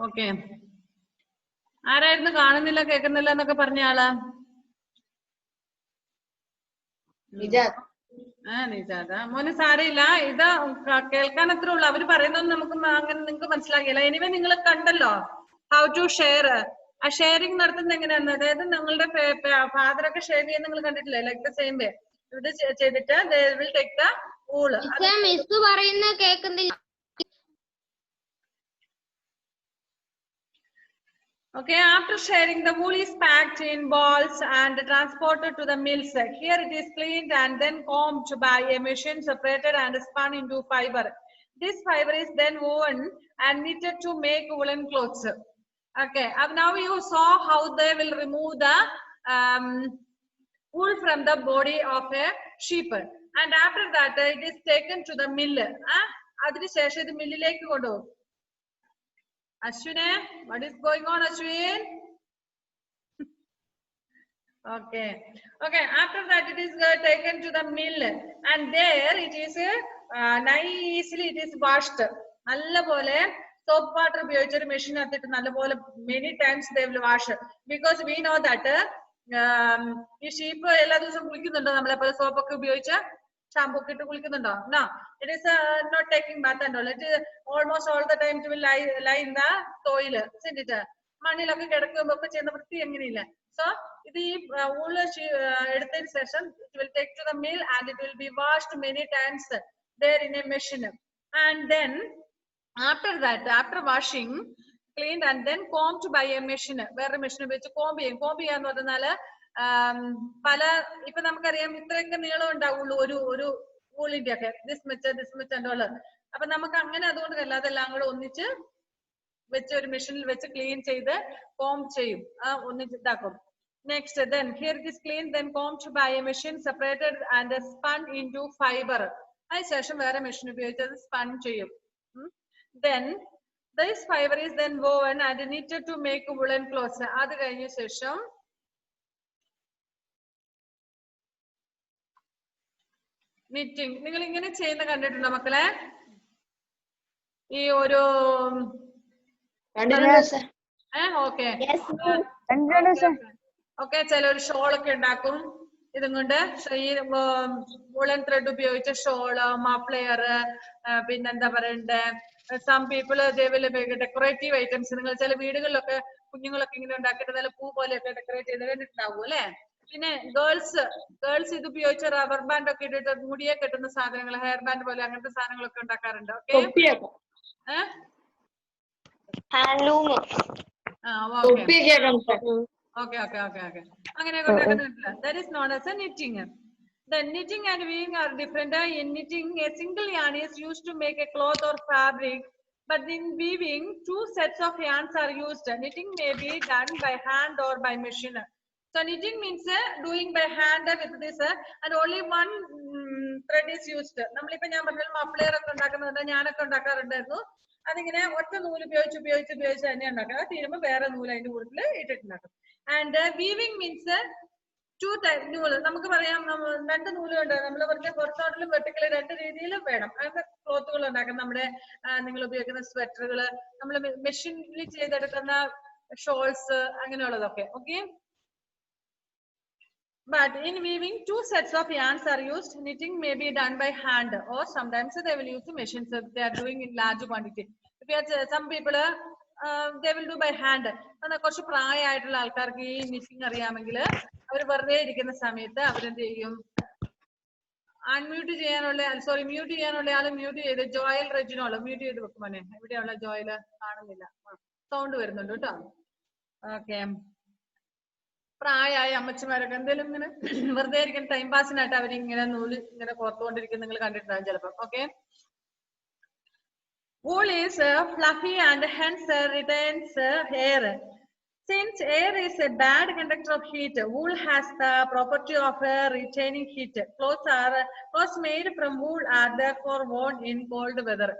ഓക്കെ. ആരായിരുന്നു കാണുന്നില്ല കേൾക്കുന്നില്ല എന്നൊക്കെ പറഞ്ഞ ആള്? നിജാദ. മോന് സാരയില്ല, ഇത് കേൾക്കാൻ അത്രേ ഉള്ളു. അവര് പറയുന്നൊന്നും നമുക്ക് അങ്ങനെ നിങ്ങൾക്ക് മനസ്സിലാകില്ല. എനിവേ നിങ്ങൾ കണ്ടല്ലോ ഹൗ ടു ഷെയർ. ആ ഷെയറിംഗ് നടത്തുന്നത് എങ്ങനെയാന്ന്, അതായത് നിങ്ങളുടെ ഫാദറൊക്കെ ഷെയർ ചെയ്യുന്ന നിങ്ങൾ കണ്ടിട്ടില്ലേ? ലൈക്ക് ദ സെയിം വേ ഇത് ചെയ്തിട്ട് they will take the wool. Miss പറയുന്നത് കേൾക്കുന്നില്ല. Okay, after sharing, the wool is packed in balls and transported to the mills. Here it is cleaned and then combed by a machine, separated and spun into fiber. This fiber is then woven and knitted to make woolen clothes. Okay, now you saw how they will remove the wool from the body of a sheep. And after that, it is taken to the mill. അതിനുശേഷം ഇത് മില്ലിലേക്ക് കൊണ്ടുപോകും. Ashwine, what is going on, Ashwin? Okay. After that, it is taken to the mill, and there it is nicely it is washed. നല്ലപോലെ soap water ഉപയോഗിച്ച് ഒരു machine എടുത്തിട്ട് നല്ലപോലെ many times they will wash, because we know that ഈ sheep എല്ലാ ദിവസവും കുളിക്കുന്നുണ്ടോ? നമ്മളെപ്പോലെ സോപ്പൊക്കെ ഉപയോഗിച്ച് ഷാമ്പൂ ഒക്കെ ഇട്ട് കുളിക്കുന്നുണ്ടോ? No, it is not taking bath and all. It is almost all the time it will lie in the soil, isn't it? മണ്ണിലൊക്കെ കിടക്കുമ്പോ ഒക്കെ ചെയ്യുന്ന വൃത്തി എങ്ങനെയില്ല. So ഇത് ഈ wool എടുത്തതിന് ശേഷം it will take to the mill and it will be washed many times there in a machine, and then after that, after washing, cleaned and then combed by a machine. വേറെ machine ഉപയോഗിച്ച് comb ചെയ്യും. Comb ചെയ്യാന്ന് പറഞ്ഞാല് പല ഇപ്പൊ നമുക്കറിയാം ഇത്രയൊക്കെ നീളം ഉണ്ടാവുള്ളൂ ഒരു വൂളിന്റെ ഒക്കെ, ദിസ് മച്ച് ഉള്ളത്. അപ്പൊ നമുക്ക് അങ്ങനെ അതുകൊണ്ട് അതെല്ലാം കൂടെ ഒന്നിച്ച് വെച്ച് ഒരു മെഷീനിൽ വെച്ച് ക്ലീൻ ചെയ്ത് കോംബ് ചെയ്യും, ഒന്നിച്ച് ഇതാക്കും. Next then here it is cleaned, then combed by a machine, separated and spun into fiber. അതിനുശേഷം വേറെ മെഷീൻ ഉപയോഗിച്ച് അത് സ്പൺ ചെയ്യും. Then this fiber is then woven and knitted to make woolen clothes. അത് കഴിഞ്ഞ ശേഷം knitting. നിങ്ങൾ ഇങ്ങനെ ചെയ്യുന്ന കണ്ടിട്ടുണ്ടോ മക്കളെ? ഈ ഒരു ഓക്കെ ചിലർ ഷോളൊക്കെ ഉണ്ടാക്കും ഇതും കൊണ്ട്. ഈ വൂളൻ ത്രെഡ് ഉപയോഗിച്ച ഷോള്, മഫ്ലെയർ, പിന്നെന്താ പറയണ്ടേ, സം പീപ്പിൾ ഡെക്കറേറ്റീവ് ഐറ്റംസ്. നിങ്ങൾ ചില വീടുകളിലൊക്കെ കുഞ്ഞുങ്ങളൊക്കെ ഇങ്ങനെ ഉണ്ടാക്കിയിട്ട് നല്ല പൂ പോലെയൊക്കെ ഡെക്കറേറ്റ് ചെയ്ത് കണ്ടിട്ടുണ്ടാവും അല്ലെ? പിന്നെ ഗേൾസ് ഇത് ഉപയോഗിച്ച് റബ്ബർ ബാൻഡ് ഒക്കെ ഇട്ടിട്ട് മുടിയെ കെട്ടുന്ന സാധനങ്ങൾ, ഹെയർ ബാൻഡ് പോലെ അങ്ങനത്തെ സാധനങ്ങളൊക്കെ ഉണ്ടാക്കാറുണ്ട്. ഓക്കെ അങ്ങനെയൊക്കെ ഉണ്ടാക്കുന്നുണ്ടല്ലോ. That is known as a knitting. The knitting and weaving are different. In knitting, a single yarn is used to make a cloth or fabric, but in weaving, 2 sets of yarns are used. Knitting may be done by hand or by machine. So knitting means doing by hand with this, and only one thread is used. നമ്മളിപ്പോ ഞാൻ പറഞ്ഞ muffler ഒക്കെ ഉണ്ടാക്കുന്നുണ്ട്, ഞാനൊക്കെ ഉണ്ടാക്കാറുണ്ടായിരുന്നു. അതിങ്ങനെ ഒറ്റ നൂല് ഉപയോഗിച്ച് തന്നെ ഉണ്ടാക്കുക. അത് തീരുമ്പോൾ വേറെ നൂല് അതിന്റെ കൂടുതൽ ഇട്ടിട്ടുണ്ടാക്കും. And weaving means two type നൂല്. നമുക്ക് പറയാം രണ്ട് നൂലുണ്ട്. നമ്മൾ പറഞ്ഞ ഹൊറിസോണ്ടലും വെർട്ടിക്കലും രണ്ട് രീതിയിലും വേണം. അങ്ങനത്തെ ക്ലോത്തുകൾ ഉണ്ടാക്കാം. നമ്മുടെ നിങ്ങൾ ഉപയോഗിക്കുന്ന സ്വെറ്ററുകള്, നമ്മൾ മെഷീനിൽ ചെയ്തെടുക്കുന്ന ഷോൾസ്, അങ്ങനെയുള്ളതൊക്കെ. Okay. But in weaving, two sets of yarns are used. Knitting may be done by hand, or sometimes they will use machines if they are doing in large quantity. If some people they will do by hand. And കുറച്ച് പ്രായമായിട്ടുള്ള ആൾക്കാർക്ക് ഈ knitting അറിയാമെങ്കിൽ അവർ വെറുതെ ഇരിക്കുന്ന സമയത്ത് അവരെന്ത് ചെയ്യും, unmute ചെയ്യാനുള്ള മ്യൂട്ട് ചെയ്യാനുള്ള ആള് മ്യൂട്ട് ചെയ്ത് ജോയൽ റെജിനോള് മ്യൂട്ട് ചെയ്ത് വെക്കുമോനെ. എവിടെയുള്ള ജോയല് കാണുന്നില്ല, സൗണ്ട് വരുന്നുണ്ട് കേട്ടോ. ഓക്കെ. പ്രായമായ അമ്മച്ചിമാരൊക്കെ എന്തെങ്കിലും ഇങ്ങനെ വെറുതെ ഇരിക്കുന്ന ടൈം പാസിനായിട്ട് അവരിങ്ങനെ നൂല് ഇങ്ങനെ കോർത്തുകൊണ്ടിരിക്കുന്ന നിങ്ങൾ കണ്ടിട്ടുണ്ടാകും ചിലപ്പോൾ. Okay. Wool is fluffy and hence retains air. Since air is a bad conductor of heat, wool has the property of retaining heat. Clothes made from wool are therefore worn in cold weather.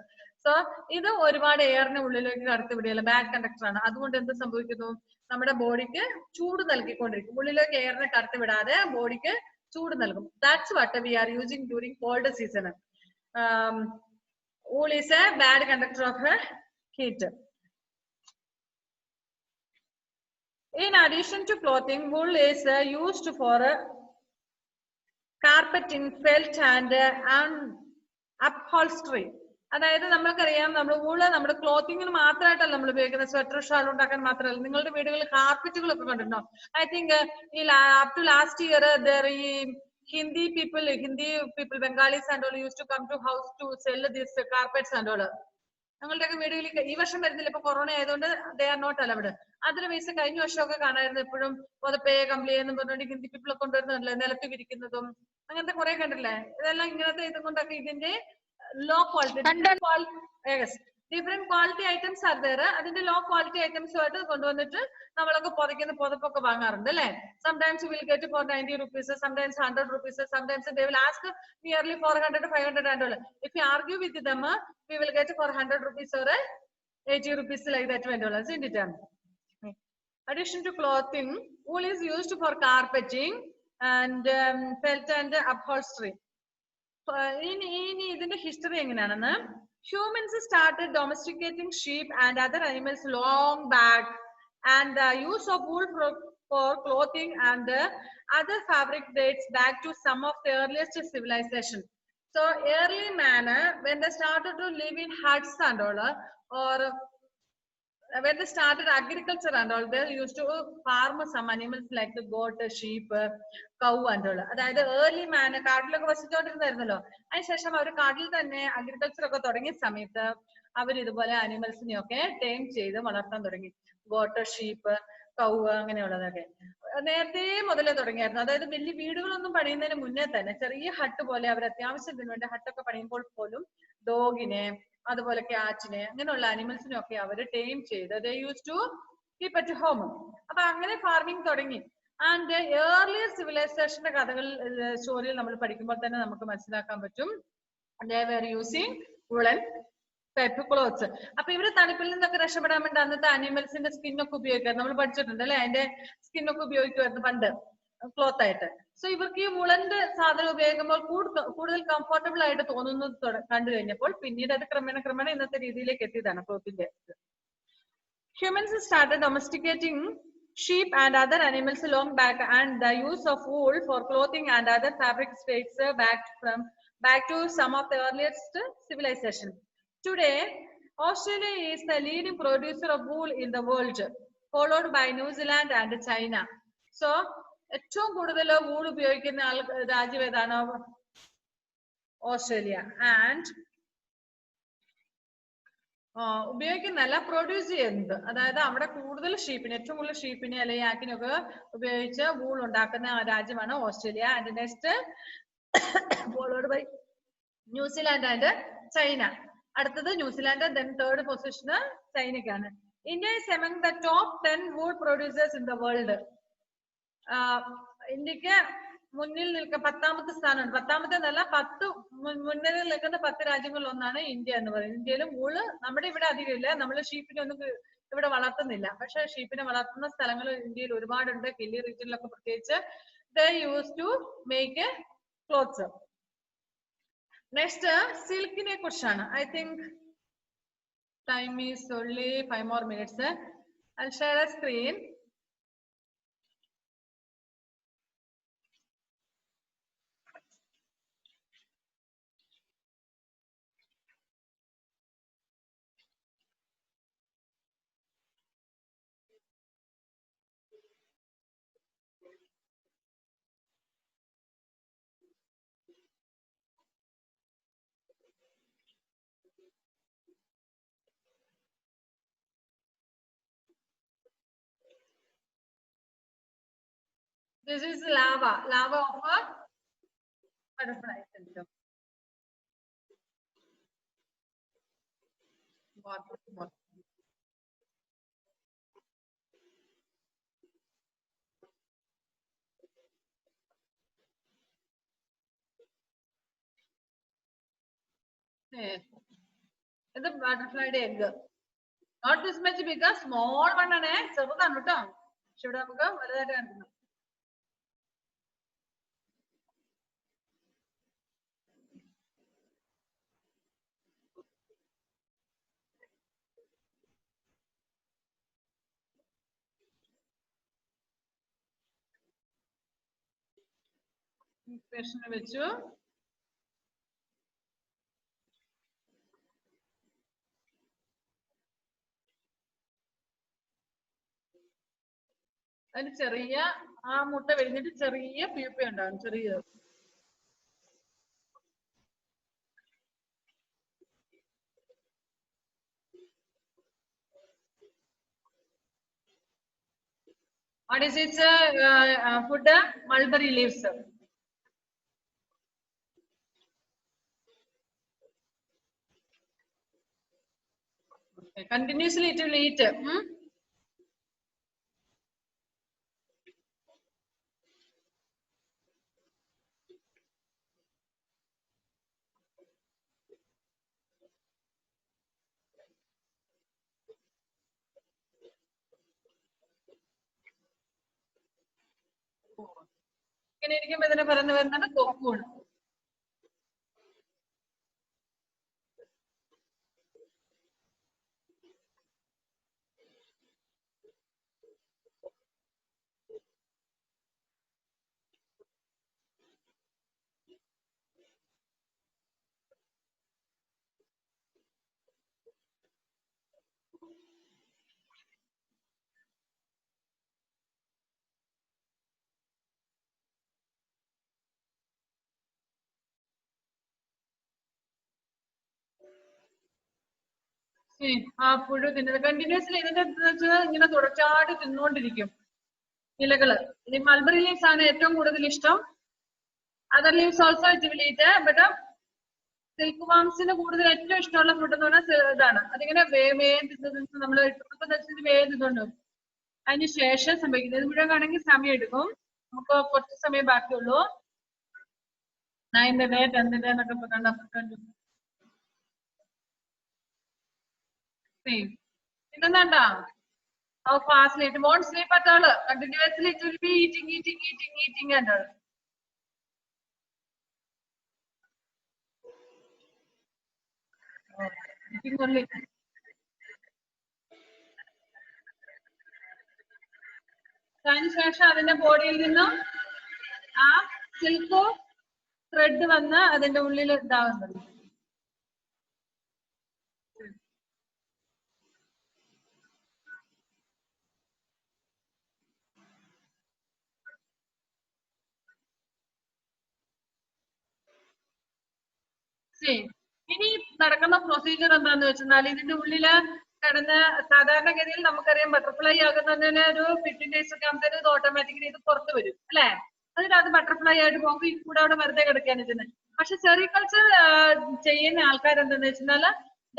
So, ഇത് ഒരുപാട് എയറിനെ ഉള്ളിലേക്ക് കടത്തി വിടില്ല, bad conductor ആണ്. അതുകൊണ്ട് എന്ത് സംഭവിക്കുന്നു, നമ്മുടെ ബോഡിക്ക് ചൂട് നൽകിക്കൊണ്ടിരിക്കും. ഉള്ളിലേക്ക് എയറിനെ കടത്തി വിടാതെ ബോഡിക്ക് ചൂട് നൽകും. That's what we are using during cold season. Wool is a bad conductor of heat. In addition to clothing, wool is used for carpeting, felt and upholstery. അതായത് നമ്മൾക്കറിയാം, നമ്മൾ വൂള് നമ്മുടെ ക്ലോത്തിങ്ങിന് മാത്രമായിട്ടല്ല നമ്മൾ ഉപയോഗിക്കുന്നത്, സ്വെറ്റർ ഷാൾ ഉണ്ടാക്കാൻ മാത്രമല്ല. നിങ്ങളുടെ വീടുകളിൽ കാർപ്പറ്റുകളൊക്കെ കണ്ടിട്ടുണ്ടോ? ഐ തിങ്ക് ഈ അപ് ടു ലാസ്റ്റ് ഇയർ ഈ Hindi people, Bengalis and all used to come to house to sell these carpets and all. ഞങ്ങളുടെയൊക്കെ വീടുകളിൽ ഈ വർഷം വരുന്നില്ല, ഇപ്പൊ കൊറോണ ആയതുകൊണ്ട് they are not allowed. Otherwise കഴിഞ്ഞ വർഷമൊക്കെ കാണായിരുന്നു എപ്പോഴും പുതപ്പേ കമ്പിളി എന്നും പറഞ്ഞുകൊണ്ട് ഹിന്ദി പീപ്പിൾ ഒക്കെ കൊണ്ടുവരുന്നതല്ലേ, നിലത്ത് വിരിക്കുന്നതും അങ്ങനത്തെ കുറെ കണ്ടില്ലേ. ഇതെല്ലാം ഇങ്ങനത്തെ ഇതും കൊണ്ടൊക്കെ ഇതിന്റെ low quality different quality items are there. അതിന്റെ ലോ ക്വാളിറ്റി ഐറ്റംസ് ആയിട്ട് കൊണ്ടുവന്നിട്ട് നമ്മളൊക്കെ പുതയ്ക്കുന്ന പുതപ്പൊക്കെ വാങ്ങാറുണ്ട് അല്ലെ. Sometimes you will get for 90 rupees, sometimes 100 rupees, sometimes they will ask nearly 400 500 and all. If you argue with them, we will get for 100 rupees or 80 rupees like that and all, isn't it? Addition to clothing, wool is used for carpeting and felt and upholstery. ഇനി ഇതിന്റെ history എങ്ങനെയാണെന്ന്, humans started domesticating sheep and other animals long back, and the use of wool for clothing and other fabric dates back to some of the earliest civilization. So early man, when they started to live in huts and all, or when they started agriculture and all, they used to farm some animals like the goat, sheep, cow and all. അതായത് early മാൻ കാട്ടിലൊക്കെ വസിച്ചോണ്ടിരുന്നായിരുന്നല്ലോ. അതിനുശേഷം അവർ കാട്ടിൽ തന്നെ agriculture ഒക്കെ തുടങ്ങിയ സമയത്ത് അവർ ഇതുപോലെ അനിമൽസിനെയൊക്കെ time ചെയ്ത് വളർത്താൻ തുടങ്ങി. ഗോട്ട്, ഷീപ്പ്, കൗ അങ്ങനെയുള്ളതൊക്കെ നേരത്തെ മുതലേ തുടങ്ങിയായിരുന്നു. അതായത് വലിയ വീടുകളൊന്നും പണിയുന്നതിന് മുന്നേ തന്നെ ചെറിയ ഹട്ട് പോലെ അവർ അത്യാവശ്യത്തിന് വേണ്ടി ഹട്ടൊക്കെ പണിയുമ്പോൾ പോലും ഡോഗിനെ, അതുപോലെ ക്യാറ്റിനെ, അങ്ങനെയുള്ള അനിമൽസിനെ ഒക്കെ അവര് ടൈം ചെയ്ത് they used to keep at home. അപ്പൊ അങ്ങനെ ഫാർമിംഗ് തുടങ്ങി. ആൻഡ് ഏർലിയർ സിവിലൈസേഷന്റെ കഥകൾ സ്റ്റോറിയിൽ നമ്മൾ പഠിക്കുമ്പോൾ തന്നെ നമുക്ക് മനസ്സിലാക്കാൻ പറ്റും. they were using woolen type clothes. അപ്പൊ ഇവര് തണുപ്പിൽ നിന്നൊക്കെ രക്ഷപ്പെടാൻ വേണ്ടി അന്നത്തെ അനിമൽസിന്റെ സ്കിന്നൊക്കെ ഉപയോഗിക്കാറ് നമ്മൾ പഠിച്ചിട്ടുണ്ട് അല്ലെ. അതിന്റെ സ്കിന്നൊക്കെ ഉപയോഗിക്കുമായിരുന്നു പണ്ട് ക്ലോത്ത് ആയിട്ട്. സോ ഇവർക്ക് ഈ വുളന്റെ സാധനം ഉപയോഗിക്കുമ്പോൾ കൂടുതൽ കംഫർട്ടബിൾ ആയിട്ട് തോന്നുന്നത് കണ്ടു കഴിഞ്ഞപ്പോൾ പിന്നീട് അത് ക്രമേണ ഇന്നത്തെ രീതിയിലേക്ക് എത്തിയതാണ് ക്ലോത്തിന്റെ. Humans started domesticating sheep and other animals long back, and the use of wool for clothing and other fabrics dates back to some of the earliest civilization. Today, Australia is the leading producer of wool in the world, followed by New Zealand and China. So, ഏറ്റവും കൂടുതൽ wool ഉപയോഗിക്കുന്ന രാജ്യം ഏതാണ്? Australia. And ഉപയോഗിക്കുന്നല്ല, produce ചെയ്യുന്നത്. അതായത് അവിടെ കൂടുതൽ ഷീപ്പിനെ, ഏറ്റവും കൂടുതൽ ഷീപ്പിനെ അല്ലെങ്കിൽ ആക്കിനൊക്കെ ഉപയോഗിച്ച് വൂൾ ഉണ്ടാക്കുന്ന രാജ്യമാണ് Australia. And next followed by New Zealand and China. അടുത്തത് ന്യൂസിലാൻഡ്, ദെൻ തേർഡ് പൊസിഷന് ചൈനയ്ക്കാണ്. India is among the top 10 wool producers in the world. ഇന്ത്യക്ക് മുന്നിൽ നിൽക്കുന്ന 10ാമത്തെ സ്ഥാനമാണ്. 10ാമത്തെ എന്നല്ല, 10 മുന്നിൽ നിൽക്കുന്ന 10 രാജ്യങ്ങളിൽ ഒന്നാണ് ഇന്ത്യ എന്ന് പറയുന്നത്. ഇന്ത്യയിൽ വൂള് നമ്മുടെ ഇവിടെ അധികം ഇല്ല. നമ്മൾ ഷീപ്പിനെ ഒന്നും ഇവിടെ വളർത്തുന്നില്ല. പക്ഷെ ഷീപ്പിനെ വളർത്തുന്ന സ്ഥലങ്ങൾ ഇന്ത്യയിൽ ഒരുപാടുണ്ട്. ഹില്ലി റീജിയനിലൊക്കെ പ്രത്യേകിച്ച് they used to make clothes. Next, സിൽക്കിനെ കുറിച്ചാണ്. I think time is only 5 more minutes. I'll share a screen. This is lava of a butterfly symptom. ഇത് ബട്ടർഫ്ലൈയുടെ egg. Not this much big, small one ആണ്, ചെറുതാണ് കേട്ടോ. പക്ഷെ ഇവിടെ നമുക്ക് വലുതായിട്ട് കാണിക്കുന്നു. ഇക്വേഷൻ വെച്ചു. അതിന് ചെറിയ ആ മുട്ട വിരിഞ്ഞിട്ട് ചെറിയ പ്യൂപ്പ ഉണ്ടാകും, ചെറിയത്. What is its food? Mulberry leaves. Okay. Continuously it will eat. ഇങ്ങനെ ഇരിക്കുമ്പോ ഇതിനെ പറഞ്ഞു വരുന്നത് കൊക്കൂൺ. ആ പുഴു തിന്നത് കണ്ടിന്യൂസ്ലി ഇതിന്റെ ഇങ്ങനെ തുടർച്ചയായിട്ട് തിന്നുകൊണ്ടിരിക്കും ഇലകള്. ഈ മൾബറി ലീവ്സ് ആണ് ഏറ്റവും കൂടുതൽ ഇഷ്ടം. Other leaves also it will eat. But silk വാംസിന് കൂടുതൽ ഏറ്റവും ഇഷ്ടമുള്ള ഫുഡ് എന്ന് പറഞ്ഞാൽ ഇതാണ്. അതിങ്ങനെ നമ്മൾ വേദിതുണ്ട്. അതിന് ശേഷം സംഭവിക്കുന്നത് ഇത് മുഴുവൻ ആണെങ്കിൽ സമയം എടുക്കും. നമുക്ക് കുറച്ച് സമയം ബാക്കിയുള്ളൂ. 9th day 10th day എന്നൊക്കെ കണ്ടു. ഇതെന്താ? How fastly it won't sleep at all. Continuously it will be eating and all. Eating only. അതിനുശേഷം അതിന്റെ ബോഡിയിൽ നിന്നും ആ സിൽക്ക് ത്രെഡ് വന്ന് അതിന്റെ ഉള്ളിൽ ഇതാവുന്നത്. ഇനി നടക്കുന്ന പ്രൊസീജിയർ എന്താന്ന് വെച്ചാൽ ഇതിന്റെ ഉള്ളില് കിടന്ന് സാധാരണഗതിയിൽ നമുക്കറിയാം ബട്ടർഫ്ലൈ ആകുന്നതിന് ഒരു 15 days ഒക്കെ ആകുമ്പോഴത്തേന് ഇത് ഓട്ടോമാറ്റിക്കലി ഇത് പുറത്ത് വരും അല്ലെ. അതിന് അത് ബട്ടർഫ്ലൈ ആയിട്ട് പോകുമ്പോൾ ഈ കൂടെ അവിടെ വെറുതെ കിടക്കുകയാണ് ചെയ്യുന്നത്. പക്ഷെ സെറികൾച്ചർ ചെയ്യുന്ന ആൾക്കാർ എന്താന്ന് വെച്ചാൽ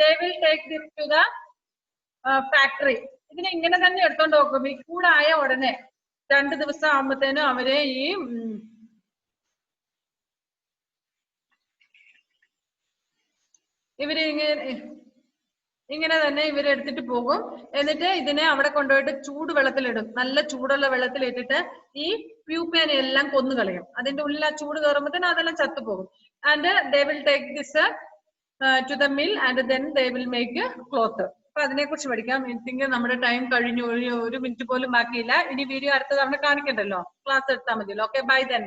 they will take this to the factory. ഇതിനെ ഇങ്ങനെ തന്നെ എടുത്തോണ്ട് പോകും. ഈ കൂടായ ഉടനെ 2 ദിവസം ആകുമ്പോഴത്തേനും അവര് ഈ ഇവര് ഇങ്ങനെ തന്നെ ഇവരെടുത്തിട്ട് പോകും. എന്നിട്ട് ഇതിനെ അവിടെ കൊണ്ടുപോയിട്ട് ചൂടുവെള്ളത്തിലിടും. നല്ല ചൂടുള്ള വെള്ളത്തിലിട്ടിട്ട് ഈ പ്യൂപ്പേനെ എല്ലാം കൊന്നു കളയും. അതിന്റെ ഉള്ളിൽ ആ ചൂട് കയറുമ്പോഴത്തേന് അതെല്ലാം ചത്തുപോകും. And they will take this to the mill and then they will make cloth. അപ്പൊ അതിനെ കുറിച്ച് പഠിക്കാം. എനിക്ക് നമ്മുടെ ടൈം കഴിഞ്ഞു, ഒരു മിനിറ്റ് പോലും ബാക്കിയില്ല. ഇനി വീഡിയോ അടുത്ത തവണ കാണിക്കണ്ടല്ലോ, ക്ലാസ് എടുത്താൽ മതിയല്ലോ. Okay, bye then.